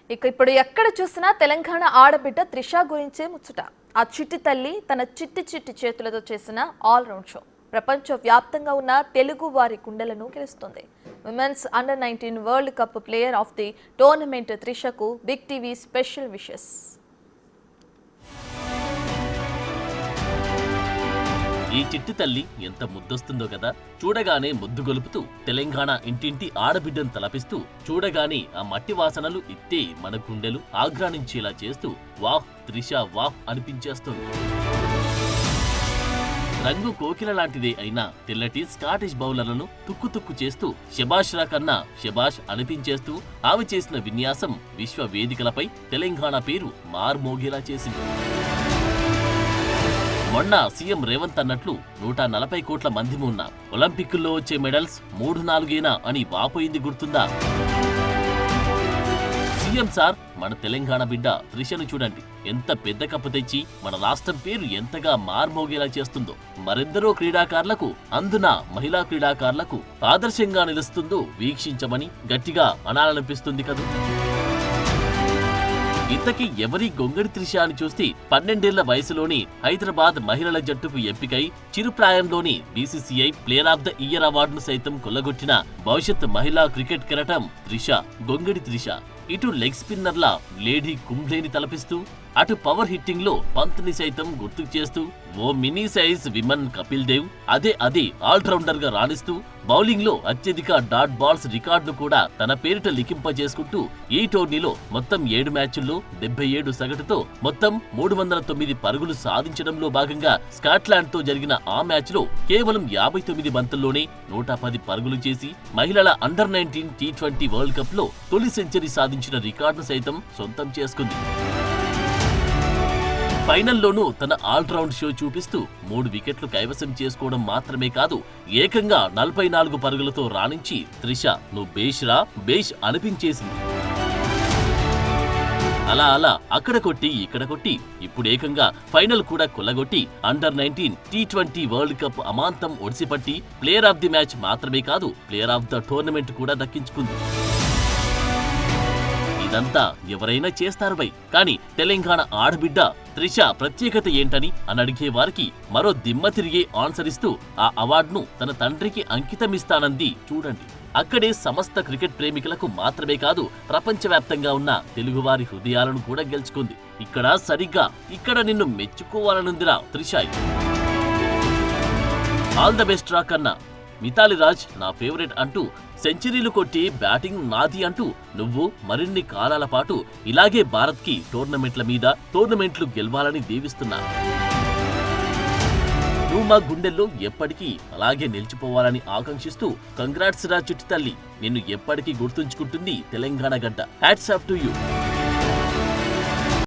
ఇప్పుడు ఎక్కడ చూసినా తెలంగాణ ఆడబిడ్డ త్రిష గురించే ముచ్చట. ఆ చిట్టి తల్లి తన చిట్టి చేతులతో చేసిన ఆల్ రౌండ్ షో ప్రపంచ వ్యాప్తంగా ఉన్న తెలుగు వారి గుండెలను గెలుస్తుంది. Women's under nineteen World Cup player of the tournament త్రిషకు బిగ్ టీవీ స్పెషల్ విషెస్. ఈ చిట్టి తల్లి ఎంత ముద్దొస్తుందో కదా. చూడగానే ముద్దు గొలుపుతూ తెలంగాణ ఇంటింటి ఆడబిడ్డను తలపిస్తూ చూడగానే ఆ మట్టి వాసనలు ఇట్టే మన గుండెలు ఆగ్రానించేలా చేస్తూ వాహ్ త్రిష వాహ్ అనిపించేస్తుంది. రంగు కోకిల లాంటిదే అయినా తెల్లటి స్కాటిష్ బౌలర్లను తుక్కు చేస్తూ శబాష్ రా కన్నా శబాష్ అనిపించేస్తూ ఆమె చేసిన విన్యాసం విశ్వ వేదికలపై తెలంగాణ పేరు మార్మోగేలా చేసింది. మొన్న సీఎం రేవంత్ అన్నట్లు 140 కోట్ల మంది ఉన్న ఒలింపిక్కుల్లో వచ్చే మెడల్స్ 3-4 అని వాపోయింది గుర్తుందా? సీఎం సార్, మన తెలంగాణ బిడ్డ త్రిషను చూడండి, ఎంత పెద్ద కప్పు తెచ్చి మన రాష్ట్రం పేరు ఎంతగా మార్మోగేలా చేస్తుందో. మరెందరో క్రీడాకారులకు, అందున మహిళా క్రీడాకారులకు ఆదర్శంగా నిలుస్తుందో వీక్షించమని గట్టిగా అనాలనిపిస్తుంది కదా. ఇంతకీ ఎవరి గొంగడి త్రిష అని చూస్తే 12 ఏళ్ల వయసులోని హైదరాబాద్ మహిళల జట్టుకు ఎంపికై చిరుప్రాయంలోని BCCI player of the year అవార్డును సైతం కొల్లగొట్టిన భవిష్యత్ మహిళా క్రికెట్ కెరటం త్రిష, గొంగడి త్రిష. ఇటు లెగ్ స్పిన్నర్ల లేడీ కుంబ్లేని తలపిస్తూ, అటు పవర్ హిట్టింగ్ లో పంత్ని సైతం గుర్తుకు చేస్తూ, ఓ mini size woman Kapil Dev అదే ఆల్రౌండర్ గా రాణిస్తూ, బౌలింగ్ లో అత్యధిక డాట్ బాల్స్ రికార్డును కూడా తన పేరిట లిఖింపజేసుకుంటూ ఈ టోర్నీలో మొత్తం 7 మ్యాచ్ల్లో 77 సగటుతో మొత్తం 309 పరుగులు సాధించడంలో భాగంగా స్కాట్లాండ్ తో జరిగిన ఆ మ్యాచ్ లో కేవలం 59 బంతుల్లోనే 110 పరుగులు చేసి మహిళల అండర్-19 T20 వరల్డ్ కప్ లో తొలి సెంచరీ సాధించిన రికార్డును సైతం సొంతం చేసుకుంది. ఫైనల్లోనూ తన ఆల్రౌండ్ షో చూపిస్తూ 3 వికెట్లు కైవసం చేసుకోవడం మాత్రమే కాదు, ఏకంగా 44 పరుగులతో రాణించి త్రిష నువ్వు బేష్రా బేష్ అనిపించేసింది. అలా అక్కడ కొట్టి ఇక్కడ కొట్టి ఇప్పుడు ఏకంగా ఫైనల్ కూడా కొల్లగొట్టి అండర్-19 T20 వరల్డ్ కప్ అమాంతం ఒడిసిపట్టి ప్లేయర్ ఆఫ్ ది మ్యాచ్ మాత్రమే కాదు, ప్లేయర్ ఆఫ్ ద టోర్నమెంట్ కూడా దక్కించుకుంది. ఇదంతా ఎవరైనా చేస్తారు బై, కానీ తెలంగాణ ఆడబిడ్డ త్రిష ప్రత్యేకత ఏంటని అని అడిగే వారికి మరో దిమ్మ తిరిగే ఆన్సర్ ఇస్తూ ఆ అవార్డును తన తండ్రికి అంకితమిస్తానంది చూడండి. అక్కడే సమస్త క్రికెట్ ప్రేమికులకు మాత్రమే కాదు, ప్రపంచవ్యాప్తంగా ఉన్న తెలుగువారి హృదయాలను కూడా గెలుచుకుంది. ఇక్కడ నిన్ను మెచ్చుకోవాలనుందిరా త్రిష. ఆల్ ద బెస్ట్ రా కన్నా. మిథాలి రాజ్ నా ఫేవరెట్ అంటూ సెంచరీలు కొట్టి బ్యాటింగ్ నాది అంటూ నువ్వు మరిన్ని కాలాల పాటు ఇలాగే భారత్ కి టోర్నమెంట్లు గెలవాలని దీవిస్తున్నా. నువ్వు మా గుండెల్లో ఎప్పటికీ అలాగే నిలిచిపోవాలని ఆకాంక్షిస్తూ కంగ్రాట్స్ రా చిట్టి తల్లి, నిన్ను ఎప్పటికీ గుర్తుంచుకుంటుంది తెలంగాణ గడ్డ. Hats off to you.